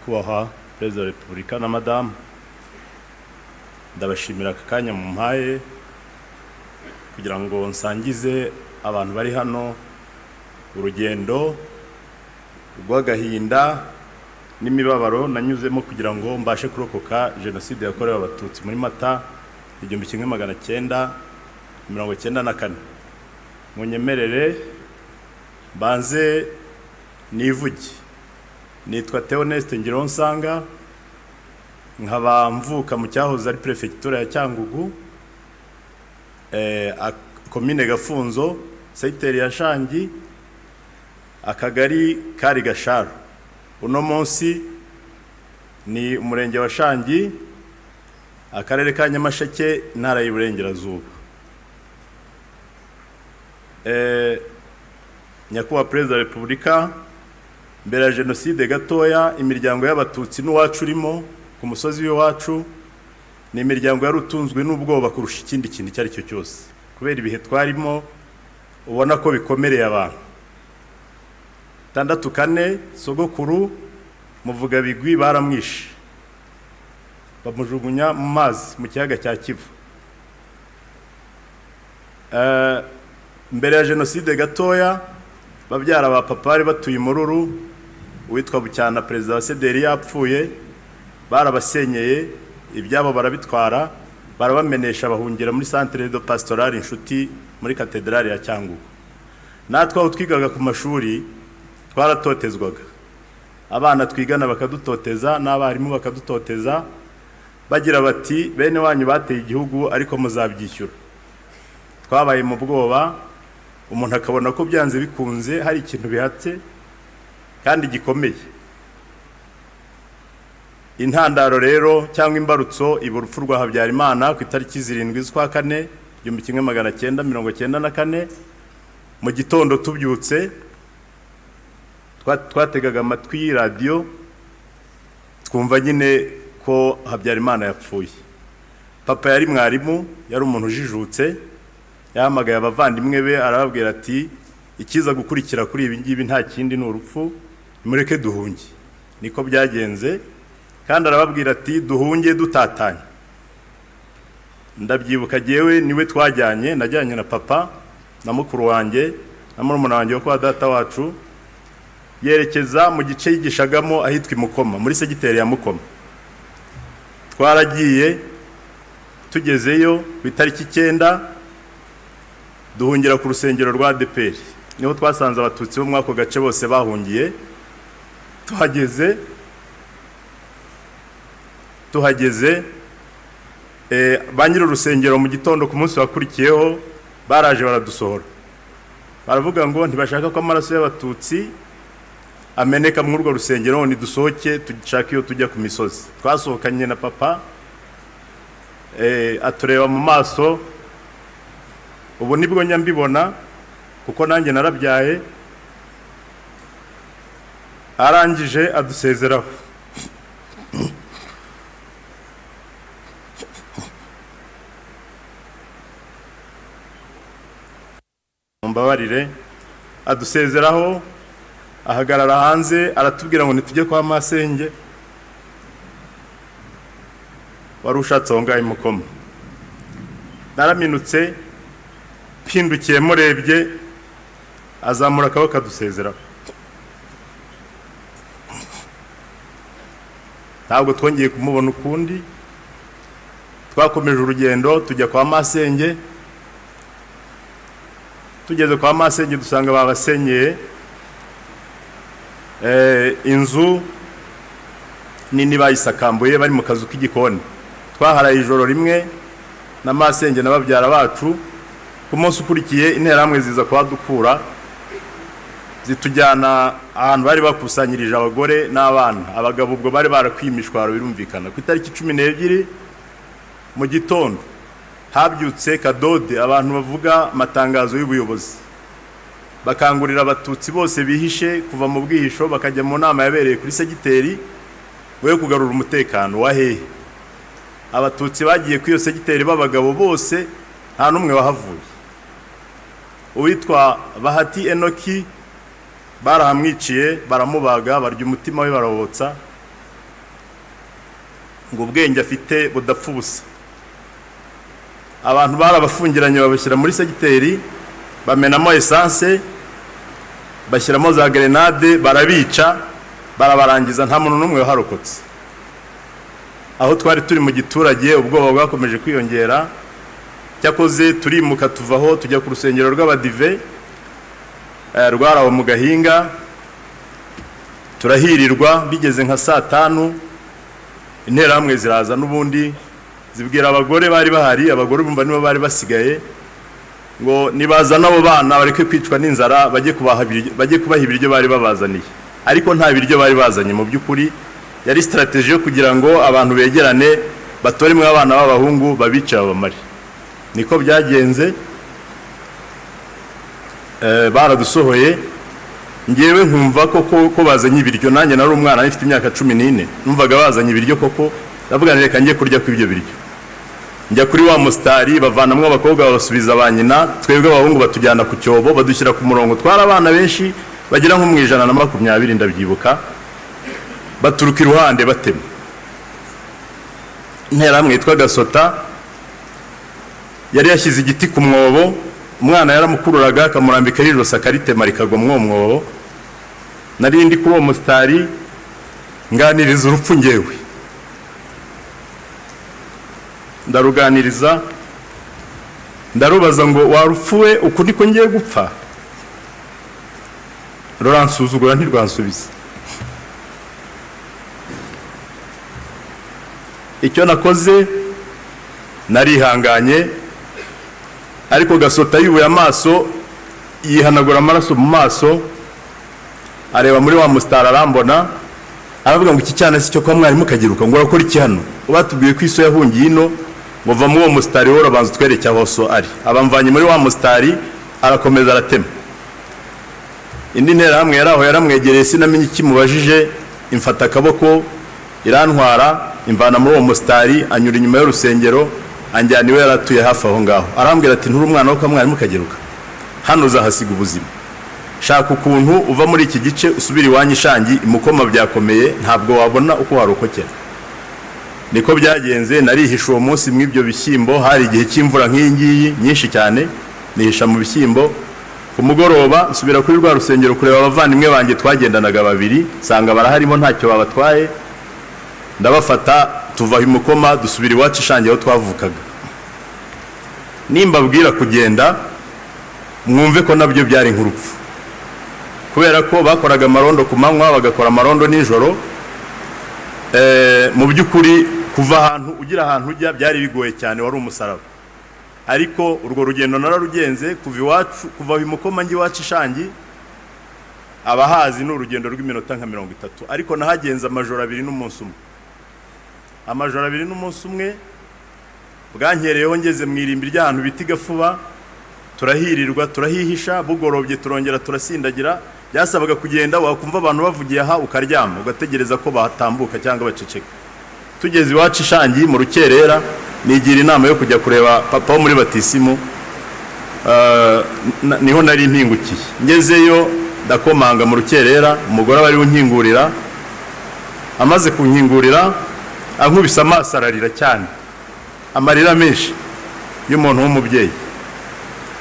nyakubahwa Perezida wa Repubulika na Madamu, ndabashimira aka kanya mu mpaye kugira ngo nsangize abantu bari hano urugendo rw'agahinda n'imibabaro nanyuzemo kugira ngo mbashe kurokoka jenoside yakorewe abatutsi muri Mata 1994. Munyemerere banze nivuge. Nitwa Theoneste Ngironsanga, nkaba mvuka mu cyahoze ari prefecture ya Cyangugu, komine Gafunzo, secteur ya Shangi, akagari kari Gasharo. Uno munsi ni umurenge wa Shangi, akarere ka Nyamasheke, ntara y'Iburengerazuba. Nyakubahwa Perezida wa Repubulika, mbere ya jenoside gatoya imiryango y'abatutsi n'uwacu urimo ku musozi w'iwacu ni imiryango yarutunzwe n'ubwoba kurusha ikindi kintu cyari cyo cyose, kubera ibihe twarimo ubona ko bikomereye abantu. 64 sogokuru muvuga bigwi baramwishe bamujugunya mu mazi mu kiyaga cya Kivu. Mbere ya jenoside gatoya babyara ba papa bari batuye Mururu, witwa Bucyana Perezida wa Sederi yapfuye, barabasenyeye ibyabo barabitwara, barabamenesha bahungira muri Centre de Pastoral Inshuti muri Katedrali ya Cyangugu. Natwe aho twigaga ku mashuri twaratotezwaga, abana twigana bakadutoteza n'abarimu bakadutoteza bagira bati bene wanyu bateye igihugu ariko muzabyishyura. Twabaye mu bwoba, umuntu akabona ko byanze bikunze hari ikintu bihatse kandi gikomeye. Intandaro rero cyangwa imbarutso iburupfu rwa Habyarimana ku itariki 7 z'ukwa 4 1994, mu gitondo tubyutse twategaga amatwi radio twumva nyine ko Habyarimana yapfuye. Papa yari mwarimu, yari umuntu ujijutse, yahamagaye abavandimwe be arababwira ati ikiza gukurikira kuri ibi ngibi nta kindi n'urupfu, mureke duhunge. Niko byagenze, kandi arababwira ati duhunge dutatanye. Ndabyibuka jewe niwe twajyanye, najyanye na papa na mukuru wanjye na murumuna wanjye wo kwa data wacu, yerekeza mu gice yigishagamo ahitwa Mukoma, muri segiteri ya Mukoma. Twaragiye tugezeyo ku itariki 9 duhungira ku rusengero rwa ADPR, niho twasanze abatutsi bo mwako gace bose bahungiye. Tuhageze banyira urusengero mu gitondo ku munsi wakurikiyeho baraje baradusohora, baravuga ngo ntibashaka ko amaraso y'abatutsi ameneka mu urwo rusengero, ni dusohoke tugishaka iyo tujya ku misozi. Twasohokanye na papa, atureba mu maso, ubu nibwo nyambibona kuko nanjye narabyaye. Arangije adusezeraho, mumbabarire, adusezeraho ahagarara hanze aratubwira ngo nitujye kwa masenge wari ushatse aho ngaho Mukoma. Naraminutse mpindukiye murebye, azamura akaboko kadusezeraho. Ntabwo twongeye kumubona ukundi, twakomeje urugendo tujya kwa masenge. Tugeze kwa masenge dusanga babasenyeye inzu nini bayisakambuye, bari mu kazu k'igikoni. Twaharaye ijoro rimwe na masenge na babyara bacu. Ku munsi ukurikiye interahamwe ziza kuhadukura, zitujyana ahantu bari bakusanyirije abagore n'abana. Abagabo ubwo bari barakwimishwaro birumvikana. Ku itariki 12 mu gitondo habyutse Kadode, abantu bavuga amatangazo y'ubuyobozi, bakangurira abatutsi bose bihishe kuva mu bwihisho bakajya mu nama yabereye kuri segiteri we kugarura umutekano wa hehe. Abatutsi bagiye kuri iyo segiteri b'abagabo bose nta numwe wahavuye. Uwitwa Bahati Enoki barahamwiciye, baramubaga, barya umutima we barawotsa, ngo ubwenge afite budapfa ubusa. Abantu barabafungiranye babashyira muri segiteri, bamenamo essence, bashyiramo za grenade, barabica, barabarangiza, nta muntu n'umwe waharokotse. Aho twari turi mu giturage ubwoba bwakomeje kwiyongera, cyakoze turimuka tuvaho tujya ku rusengero rw'abadive rwarawo mu Gahinga, turahirirwa. Bigeze nka saa 5 interahamwe ziraza n'ubundi zibwira abagore bari bahari, abagore bumva nibo bari basigaye, ngo nibaza nabo bana bareke kwicwa n'inzara, bajye kubaha ibiryo bari babazaniye. Ariko nta biryo bari bazanye mu by'ukuri, yari strategy yo kugira ngo abantu begerane batoremwe abana b'abahungu babica abamari. Niko byagenze. Baradusohoye, ngewe nkumva ko bazanye ibiryo. Nanjye nari umwana afite imyaka 14, numvaga bazanye ibiryo koko, ndavuga reka ngiye kurya kw'ibyo biryo. Njya kuri wa mustari, bavanamwe abakobwa babasubiza abanyina, twebwe abahungu batujyana ku cyobo, badushyira ku murongo. Twara abana benshi bagira nko mu 120 ndabyibuka, baturuka iruhande batema. Interahamwe yitwa Gasota yari yashyize igiti ku mwobo, umwana yaramukururaga akamurambika ijosi akaritema rikagwa mu mwobo. Nari ndi kuri uwo mustari nganiriza urupfu ngewe, ndaruganiriza, ndarubaza ngo warupfuwe uku niko ngiye gupfa? Ruransuzugura ntirwansubiza. Icyo nakoze narihanganye, ariko Gasota yubuye amaso, yihanagura amaraso mu maso, areba muri wa mustari arambona, aravuga ngo iki cyana si cyo kwa mwarimu kagiruka, ngo urakora iki hano? Batubwiye ko iso yahungiye ino, ngo va mu uwo mustari wo rabanza twereke aho so ari. Abamvanye muri wa mustari, arakomeza aratema. Indi nterahamwe yaraho yaramwegereye, sinamenye ikimubajije, imfata akaboko irantwara, imvana muri uwo mustari, anyura inyuma y'urusengero, anjyana iwe yaratuye hafi aho ngaho. Arambwira ati nturi umwana wo kwa mwarimu kagiruka, hano uzahasiga ubuzima. Shaka ukuntu uva muri iki gice usubira iwanyu Shangi, imukoma byakomeye, ntabwo wabona uko warokokera. Niko byagenze. Narihisha uwo munsi mw'ibyo bishyimbo, hari igihe cy'imvura nk'ingiyi nyinshi cyane, nihisha mu bishyimbo. Ku mugoroba nsubira kuri rwa rusengero kureba abavandimwe banjye twagendanaga babiri, sanga baraharimo ntacyo babatwaye, ndabafata tuva imukoma dusubira iwacu Shangi aho twavukaga. Nimbabwira kugenda mwumve ko nabyo byari nk'urupfu, kubera ko bakoraga amarondo ku manywa, bagakora amarondo nijoro. Mu by'ukuri kuva ahantu ugira ahantu ujya byari bigoye cyane, wari umusaraba. Ariko urwo rugendo nararugenze kuva iwacu, kuva imukoma ngi iwacu Shangi, abahazi n'urugendo rw'iminota nka 30, ariko nahagenze amajoro 2 n'umunsi umwe. Amajoro 2 n'umunsi umwe bwankereyeho, ngeze mu irimbi ry'ahantu biti Gafuba, turahirirwa turahihisha, bugorobye turongera turasindagira. Byasabaga kugenda wakumva abantu bavugiye aha ukaryama, ugategereza ko batambuka cyangwa baceceka. Tugeze iwacu Shangi mu rukerera, nigira inama yo kujya kureba papa wo muri batisimu, niho nari ntingukiye. Ngezeyo ndakomanga mu rukerera, umugore bari unkingurira, amaze kunkingurira ankubise amaso ararira cyane, amarira menshi y'umuntu w'umubyeyi.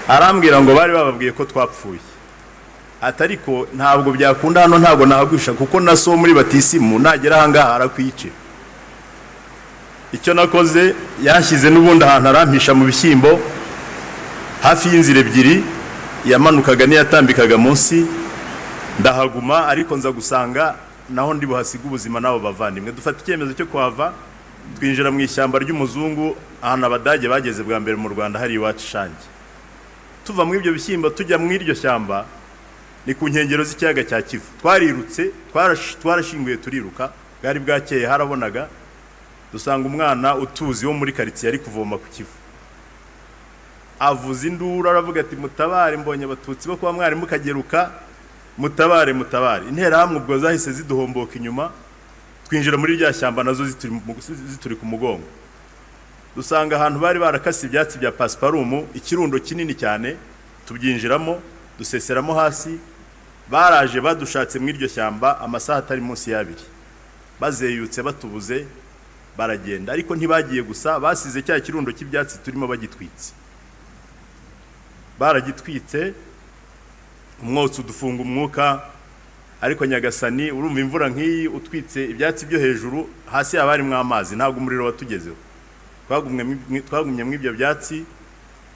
Arambwira ngo bari bababwiye ko twapfuye. Atariko ntabwo byakunda hano, ntabwo nahagwisha, kuko naso muri batisimu nagera ahangaha arakwicira. Icyo nakoze, yashyize n'ubundi ahantu arampisha mu bishyimbo hafi y'inzira ebyiri yamanukaga n'iyatambikaga munsi. Ndahaguma, ariko nza gusanga naho ndi buhasiga ubuzima nabo bavandimwe. Dufata icyemezo cyo kuhava, twinjira mu ishyamba ry'umuzungu, ahantu Abadage bageze bwa mbere mu Rwanda, hari iwacu Shangi. Tuva mu ibyo bishyimbo tujya mu iryo shyamba, ni ku nkengero z'ikiyaga cya Kivu. Twarirutse, twarashinguye turiruka, bwari bwakeye harabonaga, dusanga umwana utuzi wo muri quartier ari kuvoma ku Kivu. Avuza induru aravuga ati mutabare, mbonye abatutsi bo kwa mwarimu kageruka, mutabare mutabare. Interahamwe ubwo zahise ziduhomboka inyuma, twinjira muri rya shyamba nazo zituri ku mugongo. Dusanga ahantu bari barakase ibyatsi bya pasiparumu, ikirundo kinini cyane, tubyinjiramo duseseramo hasi. Baraje badushatse mu iryo shyamba amasaha atari munsi y'abiri, bazeyutse batubuze, baragenda, ariko ntibagiye gusa, basize cya kirundo cy'ibyatsi turimo bagitwitse, baragitwitse, umwotsi udufunga umwuka. Ariko Nyagasani, urumva imvura nk'iyi utwitse ibyatsi byo hejuru, hasi habarimwe amazi, ntabwo umuriro watugezeho. Twagumye mw'ibyo byatsi,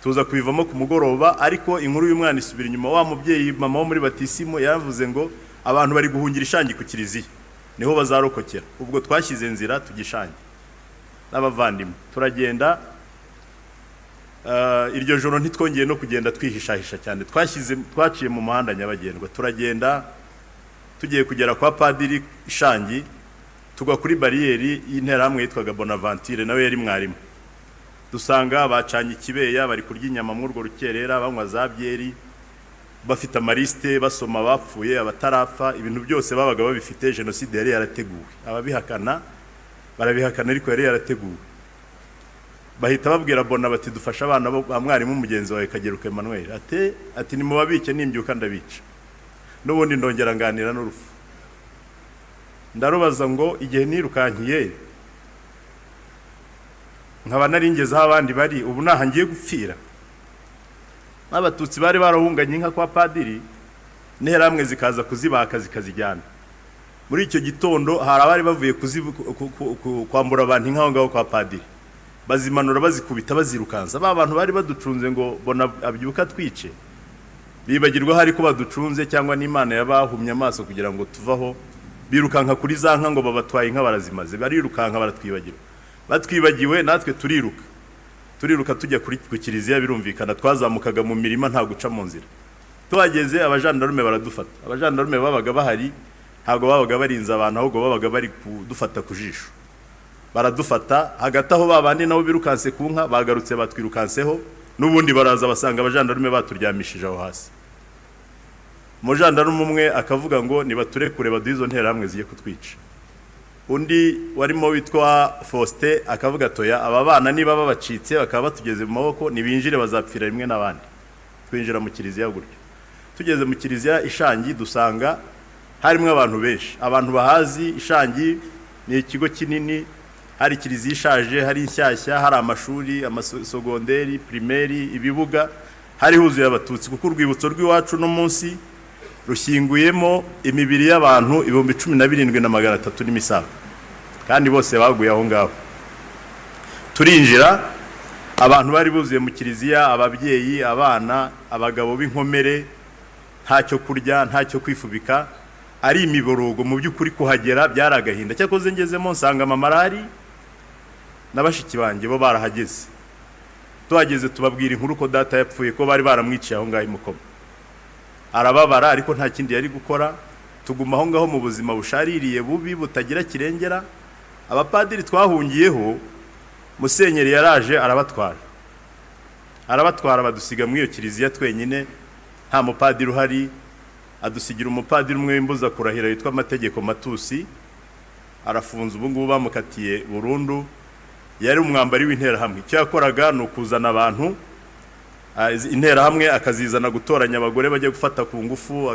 tuza kubivamo ku mugoroba. Ariko inkuru y'umwana isubira inyuma. Wa mubyeyi mama wo muri batisimo yavuze ngo abantu bari guhungira Ishangi ku kiliziya, niho bazarokokera. Ubwo twashyize nzira tugishangi n'abavandimwe, turagenda. Iryo joro ntitwongeye no kugenda twihishahisha cyane, twaciye mu muhanda nyabagendwa, turagenda. Tugiye kugera kwa Padiri Ishangi, tugwa kuri bariyeri y'interahamwe yitwaga Bonaventure, nawe yari mwarimu. Dusanga bacanye ikibeya, bari kurya inyama muri urwo rukerera, banywa za byeri, bafite amaliste, basoma bapfuye, abatarapfa, ibintu byose babaga babifite. Jenoside yari yarateguwe, ababihakana barabihakana, ariko yari yarateguwe. Bahita babwira Bona bati dufasha abana ba mwarimu mugenzi wawe Kageruka Emmanuel. Ati ni mubabice nimbyuka ndabica. N'ubundi ndongera nganira n'urupfu. Ndarubaza ngo igihe nirukankiye nkaba naringeze aho abandi bari, ubu naha ngiye gupfira. Abatutsi bari barahunganye inka kwa Padiri, n'interahamwe zikaza kuzibaka zikazijyana. Muri icyo gitondo hari abari bavuye kwambura abantu inka aho ngaho kwa Padiri, bazimanura bazikubita bazirukanza. Ba bantu bari baducunze ngo Bona abyuka twice, bibagirwa hari ko baducunze cyangwa n'Imana yabahumye amaso kugira ngo tuvaho. Birukanka kuri za nka ngo babatwaye inka barazimaze, barirukanka baratwibagirwa. Batwibagiwe natwe turiruka tujya ku kiliziya. Birumvikana twazamukaga mu mirima nta guca mu nzira. Tuhageze abajandarume baradufata. Abajandarume babaga bahari, ntago babaga barinze abantu, ahubwo babaga bari kudufata ku jisho. Baradufata hagati aho babandi nabo birukanse ku nka, bagarutse batwirukanseho. N'ubundi baraza basanga abajandarume baturyamishije aho hasi. Umujandarume umwe akavuga ngo nibaturekure baduhe izo nterahamwe ziye kutwica. Undi warimo witwa Faustin akavuga toya, aba bana niba babacitse bakaba batugeze mu maboko, nibinjire bazapfira rimwe n'abandi. Twinjira mu kiliziya gutyo. Tugeze mu kiliziya Ishangi dusanga harimo abantu benshi. Abantu bahazi Ishangi ni ikigo kinini, hari kiliziya ishaje, hari inshyashya, hari amashuri, amasogonderi, primeri, ibibuga, hari huzuye abatutsi. Kuko urwibutso rw'iwacu no munsi rushyinguyemo imibiri y'abantu 17,300 n'imisago, kandi bose baguye aho ngaho. Turinjira, abantu bari buzuye mu kiliziya, ababyeyi, abana, abagabo b'inkomere, ntacyo kurya, ntacyo kwifubika, ari imiborogo. Mu by'ukuri kuhagera byaragahinda. Cyakoze ngezemo nsanga mama arahari n'abashiki banjye bo barahageze. Tuhageze tubabwira inkuru ko data yapfuye, ko bari baramwiciye aho ngaho Mukoma. Arababara, ariko nta kindi yari gukora. Tuguma aho ngaho mu buzima bushaririye bubi butagira kirengera. Abapadiri twahungiyeho, Musenyeri yaraje arabatwara badusiga muri iyo kiliziya twenyine, nta mupadiri uhari. Adusigira umupadiri umwe w'imbuza kurahira yitwa Amategeko Matusi, arafunze. Ubu ngubu bamukatiye burundu. Yari umwambari w'interahamwe. Icyo yakoraga ni ukuzana abantu, interahamwe akazizana gutoranya abagore bajya gufata ku ngufu,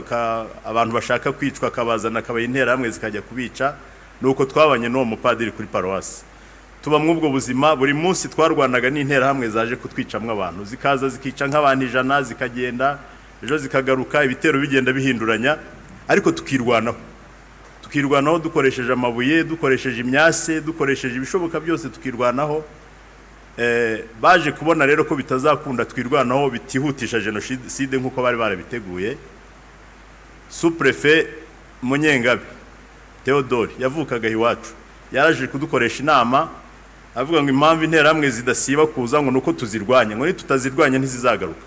abantu bashaka kwicwa akabazana, akabaye interahamwe zikajya kubica. Nuko twabanye n'uwo mupadiri kuri paruwasi. Tuba mw'ubwo buzima. Buri munsi twarwanaga n'interahamwe zaje kutwicamwe abantu, zikaza zikica nk'abantu 100, zikagenda ejo zikagaruka, ibitero bigenda bihinduranya, ariko tukirwanaho dukoresheje amabuye, dukoresheje imyase, dukoresheje ibishoboka byose tukirwanaho. Baje kubona rero ko bitazakunda twirwanaho bitihutisha jenoside nk'uko bari barabiteguye. Sous-préfet Munyengabe Theodore yavukaga iwacu, yaraje kudukoresha inama, avuga ngo impamvu interahamwe zidasiba kuza ngo nuko tuzirwanya, ngo nitutazirwanya ntizizagaruka.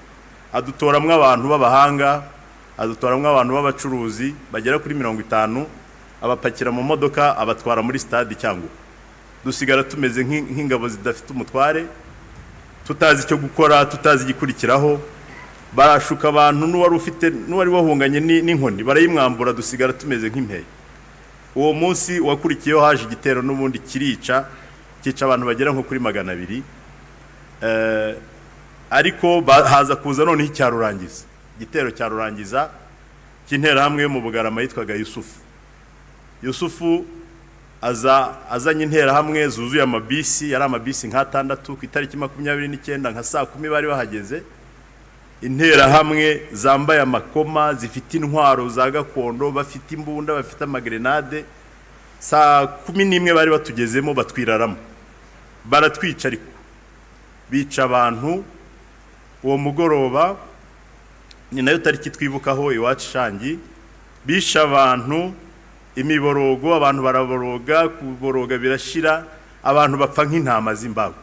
Adutoramwe abantu b'abahanga, adutoramwe abantu b'abacuruzi bagera kuri 50, abapakira mu modoka abatwara muri stade Cyangugu. Dusigara tumeze nk'ingabo zidafite umutware, tutazi icyo gukora, tutazi igikurikiraho. Barashuka abantu n'uwari wahunganye n'inkoni barayimwambura, dusigara tumeze nk'impeye. Uwo munsi wakurikiyeho haje igitero n'ubundi kica abantu bagera nko kuri 200. Ariko haza kuza none icyarurangiza, igitero cyarurangiza cy'interahamwe yo mu Bugarama yitwaga Yusufu azanye interahamwe zuzuye amabisi, yari amabisi nk'atandatu ku itariki 29 nka saa 10 bari bahageze. Interahamwe zambaye amakoma, zifite intwaro za gakondo, bafite imbunda, bafite amagrenade. Saa 11 bari batugezemo batwiraramo, baratwica ariko bica abantu. Uwo mugoroba ni nayo tariki twibukaho iwacu Shangi, bisha abantu imiborogo, abantu baraboroga, kuboroga birashira, abantu bapfa nk'intama z'imbago.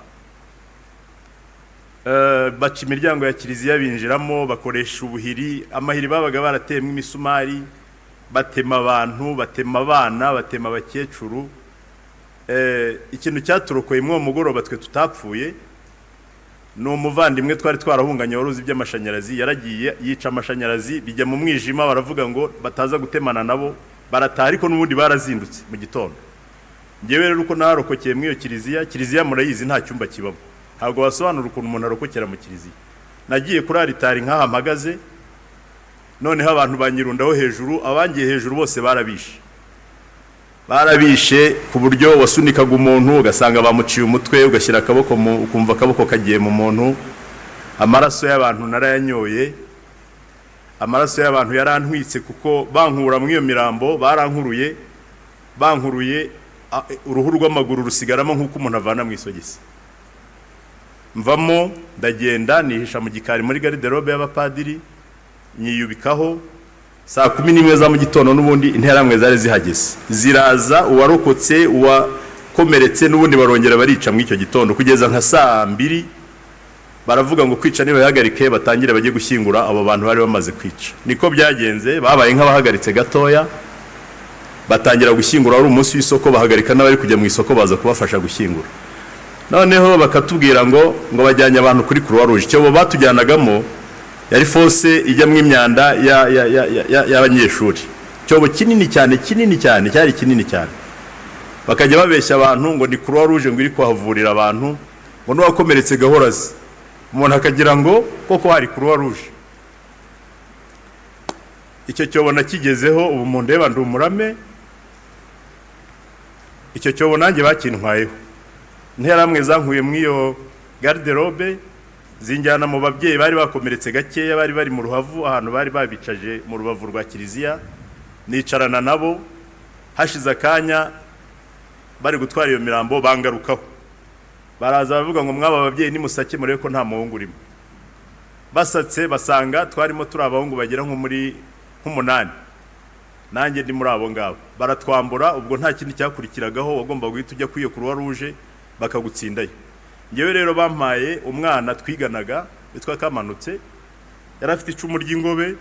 Baca imiryango ya kiliziya binjiramo, bakoresha ubuhiri, amahiri babaga barateyemo imisumari, batema abantu, batema abana, batema abakecuru. Ikintu cyaturokoye mwo mugoroba twe tutapfuye, no umuvandimwe twari twarahunganye waruzi by'amashanyarazi, yaragiye yica amashanyarazi, bijya mu mwijima, baravuga ngo bataza gutemana nabo, barataha ariko n'ubundi barazindutse mu gitondo. Ngewe rero uko narokokeye mwiyo kiliziya murayizi nta cyumba kibamo, ntabwo wasobanura ukuntu umuntu arokokera mu kiliziya. Nagiye kuri aritari nk'aha mpagaze, noneho abantu banyirundaho hejuru, abangiye hejuru bose barabishe ku buryo wasunikaga umuntu ugasanga bamuciye umutwe, ugashyira akaboko ukumva akaboko kagiye mu muntu. Amaraso y'abantu narayanyoye, amaraso y'abantu yarantwitse kuko bankura mu iyo mirambo, barankuruye uruhu rw'amaguru rusigaramo nk'uko umuntu avana mu isogisi. Mvamo ndagenda nihisha mu gikari muri garderobe y'abapadiri, nyiyubikaho. Saa 11 za mu gitondo n'ubundi interahamwe zari zihageze, ziraza, uwarokotse uwakomeretse n'ubundi barongera barica mu icyo gitondo kugeza nka saa 2. Baravuga ngo kwica niba yahagarike batangire bagiye gushyingura abo bantu bari bamaze kwica. Niko byagenze, babaye nk'abahagaritse gatoya, batangira gushyingura. Ari umunsi w'isoko, bahagarika n'abari kujya mu isoko baza kubafasha gushyingura. Noneho bakatubwira ngo bajyanye abantu kuri Croix Rouge. Cyo bo batujyanagamo yari fose ijya mu imyanda y'abanyeshuri. Cyobo kinini cyane, cyari kinini cyane. Bakajya babeshya abantu ngo ni Croix Rouge ngo iri kuhavurira abantu, ngo n'uwakomeretse gahorazi. Umuntu akagira ngo koko hari Croix Rouge. Icyo cyobo nakigezeho, ubu mu ndeba ndumurame. Icyo cyobo nanjye bakintwayeho. Interahamwe zankuye mu iyo garderobe, zinjyana mu babyeyi bari bakomeretse gakeya, bari mu ruhavu, ahantu bari babicaje mu rubavu rwa kiliziya. Nicarana nabo, hashize akanya bari gutwara iyo mirambo, bangarukaho. Baraza bavuga ngo mwaba ababyeyi nimusake murebe ko nta muhungu urimo. Basatse basanga twarimo turi abahungu bagera nko muri 8. Nanjye ndi muri abo ngabo. Baratwambura, ubwo nta kindi cyakurikiragaho, wagomba guhita ujya kwiyo Croix Rouge bakagutsindayo. Ngewe rero bampaye umwana twiganaga witwa Kamanutse, yari afite icumu ry'ingobe.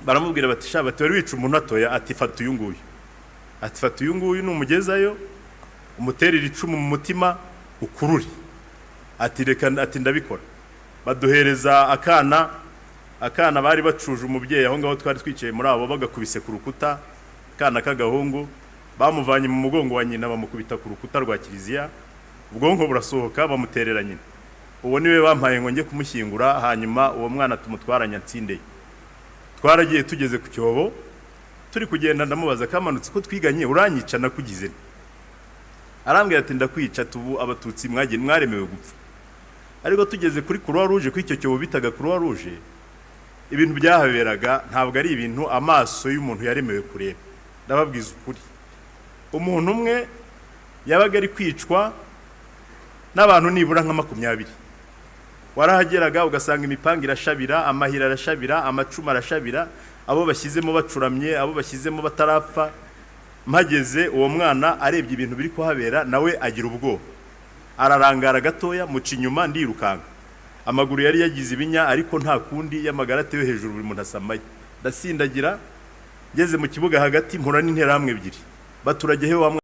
Baramubwira bati sha bati wari wica umuntu atoya, ati fata uyu nguyu. Ati fata uyu nguyu numugezayo, umuterera icumu mu mutima ukururi. Ati reka, ati ndabikora. Baduhereza akana bari bacuje umubyeyi aho ngaho twari twicaye muri abo, bagakubise ku rukuta. Kana k'agahungu bamuvanye mu mugongo wa nyina, bamukubita ku rukuta rwa kiliziya. Ubwonko burasohoka, bamuterera nyina. Uwo niwe bampaye ngo njye kumushyingura, hanyuma uwo mwana tumutwaranya Ntsindeye. Twaragiye tugeze ku cyobo, turi kugenda ndamubaza Kamanutse ko twiganye uranyica nakugize. Arambwira ati ndakwica, tubu abatutsi mwaremewe gupfa. Ariko tugeze kuri Croix Rouge, ku icyo cyobo bitaga Croix Rouge, ibintu byahaberaga ntabwo ari ibintu amaso y'umuntu yaremewe kureba. Ndababwiza ukuri, umuntu umwe yabaga ari kwicwa n'abantu nibura nka 20. Warahageraga ugasanga imipanga irashabira, amahira arashabira, amacuma arashabira, abo bashyizemo bacuramye, abo bashyizemo batarapfa. Mpageze uwo mwana arebye ibintu biri kuhabera, nawe agira ubwoba, ararangara gatoya, muca inyuma ndirukanga. Amaguru yari yagize ibinya, ariko nta kundi, y'amagara atewe hejuru buri muntu asamaye. Ndasindagira, ngeze mu kibuga hagati mpura n'interahamwe ebyiri, baturagehe wa